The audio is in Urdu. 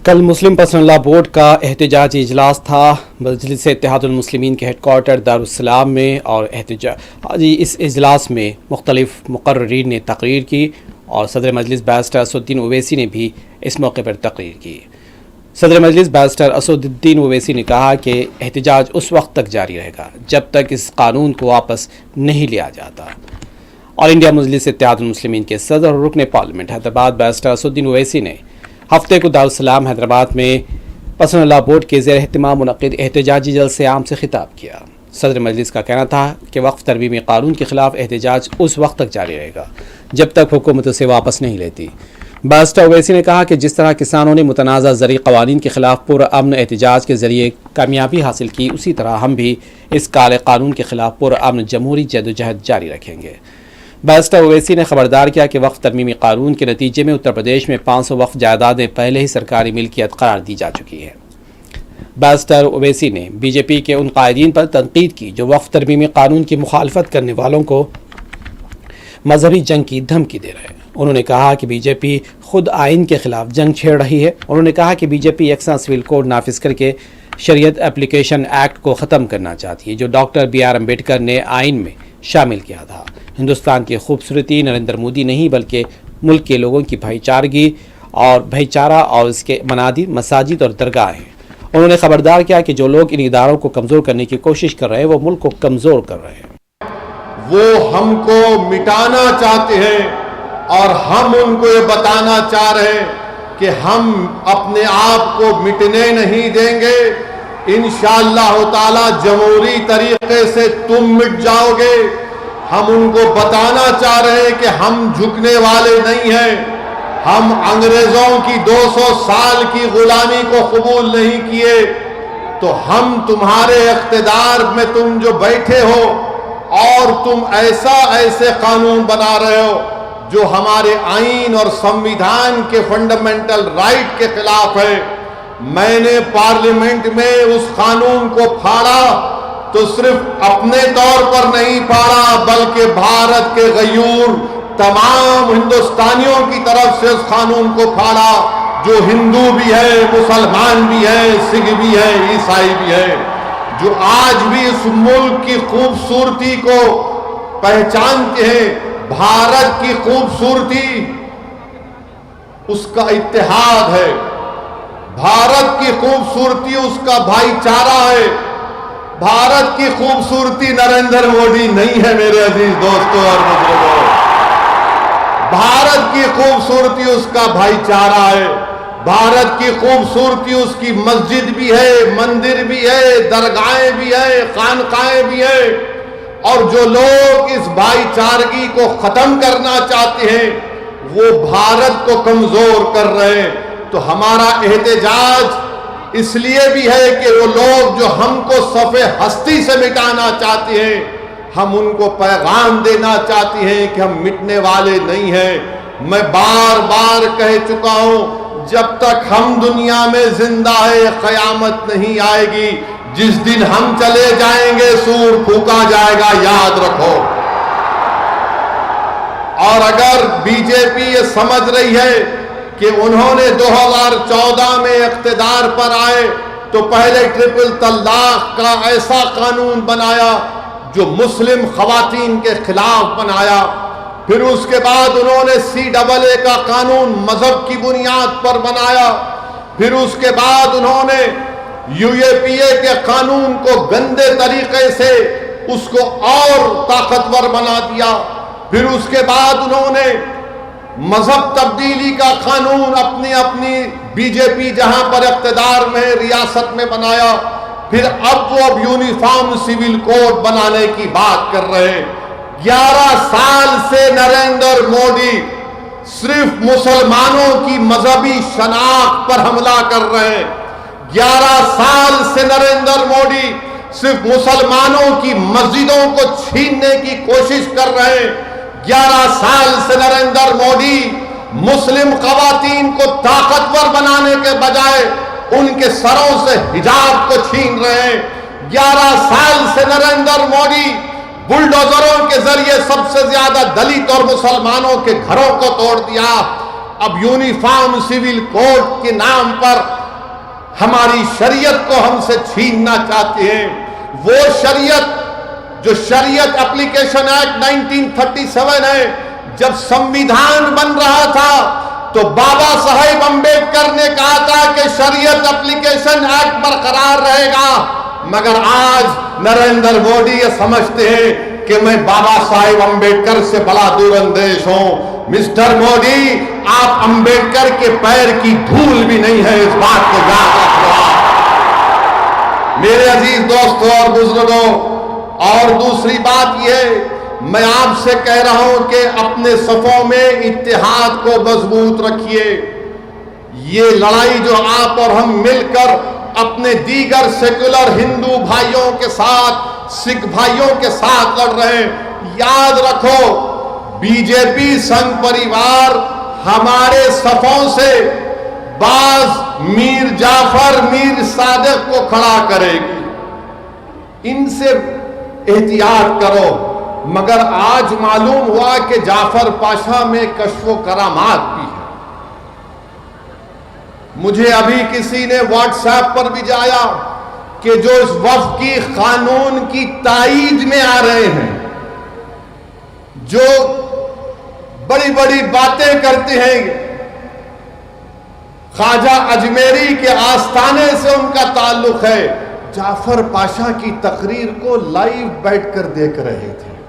کل مسلم پرسنل لا بورڈ کا احتجاجی اجلاس تھا مجلس اتحاد المسلمین کے ہیڈ کوارٹر دارالسلام میں، اور احتجاجی اس اجلاس میں مختلف مقررین نے تقریر کی اور صدر مجلس بیرسٹر اسدالدین اویسی نے بھی اس موقع پر تقریر کی۔ صدر مجلس بیرسٹر اسدالدین اویسی نے کہا کہ احتجاج اس وقت تک جاری رہے گا جب تک اس قانون کو واپس نہیں لیا جاتا۔ آل انڈیا مجلس اتحاد المسلمین کے صدر اور رکن پارلیمنٹ حیدرآباد بیرسٹر اسدالدین اویسی نے ہفتے کو دارالسلام حیدرآباد میں پرسنل لا بورڈ کے زیر اہتمام منعقد احتجاجی جلسے عام سے خطاب کیا۔ صدر مجلس کا کہنا تھا کہ وقف ترمیمی قانون کے خلاف احتجاج اس وقت تک جاری رہے گا جب تک حکومت اسے واپس نہیں لیتی۔ بیرسٹر اویسی نے کہا کہ جس طرح کسانوں نے متنازع زرعی قوانین کے خلاف پرامن احتجاج کے ذریعے کامیابی حاصل کی، اسی طرح ہم بھی اس کالے قانون کے خلاف پرامن جمہوری جدوجہد جاری رکھیں گے۔ بیرسٹر اویسی نے خبردار کیا کہ وقف ترمیمی قانون کے نتیجے میں اتر پردیش میں 500 وقف جائیدادیں پہلے ہی سرکاری ملکیت قرار دی جا چکی ہیں۔ بیرسٹر اویسی نے بی جے پی کے ان قائدین پر تنقید کی جو وقف ترمیمی قانون کی مخالفت کرنے والوں کو مذہبی جنگ کی دھمکی دے رہے ہیں۔ انہوں نے کہا کہ بی جے پی خود آئین کے خلاف جنگ چھیڑ رہی ہے۔ انہوں نے کہا کہ بی جے پی یکساں سول کوڈ نافذ کر کے شریعت اپلیکیشن ایکٹ کو ختم کرنا چاہتی ہے جو ڈاکٹر بی آر امبیڈکر نے آئین میں شامل کیا تھا۔ ہندوستان کی خوبصورتی نریندر مودی نہیں بلکہ ملک کے لوگوں کی بھائی چارہ اور اس کے منادر، مساجد اور درگاہ ہیں۔ انہوں نے خبردار کیا کہ جو لوگ ان اداروں کو کمزور کرنے کی کوشش کر رہے ہیں وہ ملک کو کمزور کر رہے ہیں۔ وہ ہم کو مٹانا چاہتے ہیں اور ہم ان کو یہ بتانا چاہ رہے ہیں کہ ہم اپنے آپ کو مٹنے نہیں دیں گے۔ انشاءاللہ تعالی جمہوری طریقے سے تم مٹ جاؤ گے۔ ہم ان کو بتانا چاہ رہے ہیں کہ ہم جھکنے والے نہیں ہیں۔ ہم انگریزوں کی 200 سال کی غلامی کو قبول نہیں کیے، تو ہم تمہارے اقتدار میں تم جو بیٹھے ہو اور تم ایسے قانون بنا رہے ہو جو ہمارے آئین اور سمویدھان کے فنڈامنٹل رائٹ کے خلاف ہے۔ میں نے پارلیمنٹ میں اس قانون کو پھاڑا تو صرف اپنے طور پر نہیں پھاڑا بلکہ بھارت کے غیور تمام ہندوستانیوں کی طرف سے اس قانون کو پھاڑا، جو ہندو بھی ہے، مسلمان بھی ہے، سکھ بھی ہے، عیسائی بھی ہے، جو آج بھی اس ملک کی خوبصورتی کو پہچانتے ہیں۔ بھارت کی خوبصورتی اس کا اتحاد ہے، بھارت کی خوبصورتی اس کا بھائی چارہ ہے۔ بھارت کی خوبصورتی نریندر مودی نہیں ہے میرے عزیز دوستوں اور بزرگوں، بھارت کی خوبصورتی اس کا بھائی چارہ ہے۔ بھارت کی خوبصورتی اس کی مسجد بھی ہے، مندر بھی ہے، درگاہیں بھی ہے، خانقاہیں بھی ہے، اور جو لوگ اس بھائی چارگی کو ختم کرنا چاہتے ہیں وہ بھارت کو کمزور کر رہے ہیں۔ تو ہمارا احتجاج اس لیے بھی ہے کہ وہ لوگ جو ہم کو صف ہستی سے مٹانا چاہتے ہیں، ہم ان کو پیغام دینا چاہتے ہیں کہ ہم مٹنے والے نہیں ہیں۔ میں بار بار کہہ چکا ہوں، جب تک ہم دنیا میں زندہ ہے قیامت نہیں آئے گی۔ جس دن ہم چلے جائیں گے سور پھونکا جائے گا، یاد رکھو۔ اور اگر بی جے پی یہ سمجھ رہی ہے کہ انہوں نے 2014 میں اقتدار پر آئے تو پہلے ٹرپل طلاق کا ایسا قانون بنایا جو مسلم خواتین کے خلاف بنایا، پھر اس کے بعد انہوں نے CAA کا قانون مذہب کی بنیاد پر بنایا، پھر اس کے بعد انہوں نے UAPA کے قانون کو گندے طریقے سے اس کو اور طاقتور بنا دیا، پھر اس کے بعد انہوں نے مذہب تبدیلی کا قانون اپنی بی جے پی جہاں پر اقتدار میں ریاست میں بنایا، پھر اب وہ یونیفارم سول کوڈ بنانے کی بات کر رہے ہیں۔ 11 سال سے نریندر مودی صرف مسلمانوں کی مذہبی شناخت پر حملہ کر رہے ہیں۔ 11 سال سے نریندر مودی صرف مسلمانوں کی مسجدوں کو چھیننے کی کوشش کر رہے ہیں۔ 11 سال سے نریندر مودی مسلم خواتین کو طاقتور بنانے کے بجائے ان کے سروں سے حجاب کو چھین رہے ہیں۔ 11 سال سے نریندر مودی بلڈوزروں کے ذریعے سب سے زیادہ دلت اور مسلمانوں کے گھروں کو توڑ دیا۔ اب یونیفارم سول کوڈ کے نام پر ہماری شریعت کو ہم سے چھیننا چاہتے ہیں. وہ شریعت جو شریعت اپلیکیشن ایکٹ 1937 ہے، جب سمویدھان بن رہا تھا تو بابا صاحب امبیڈکر نے کہا تھا کہ شریعت اپلیکیشن ایکٹ برقرار رہے گا، مگر آج نریندر مودی یہ سمجھتے ہیں کہ میں بابا صاحب امبیڈکر سے بڑا دور اندیش ہوں. مسٹر مودی، آپ امبیڈکر کے پیر کی دھول بھی نہیں ہے، اس بات کو یاد رکھو. میرے عزیز دوستوں اور بزرگوں، اور دوسری بات یہ، میں آپ سے کہہ رہا ہوں کہ اپنے صفوں میں اتحاد کو مضبوط رکھیے. یہ لڑائی جو آپ اور ہم مل کر اپنے دیگر سیکولر ہندو بھائیوں کے ساتھ، سکھ بھائیوں کے ساتھ لڑ رہے ہیں، یاد رکھو بی جے پی سنگھ پریوار ہمارے صفوں سے بعض میر جعفر، میر صادق کو کھڑا کرے گی. ان سے احتیاط کرو. مگر آج معلوم ہوا کہ جعفر پاشا میں کشف و کرامات بھی ہے. مجھے ابھی کسی نے واٹس ایپ پر بھی جایا کہ جو اس وفد کی قانون کی تائید میں آ رہے ہیں، جو بڑی بڑی باتیں کرتے ہیں، خواجہ اجمیری کے آستانے سے ان کا تعلق ہے، جعفر پاشا کی تقریر کو لائیو بیٹھ کر دیکھ رہے تھے.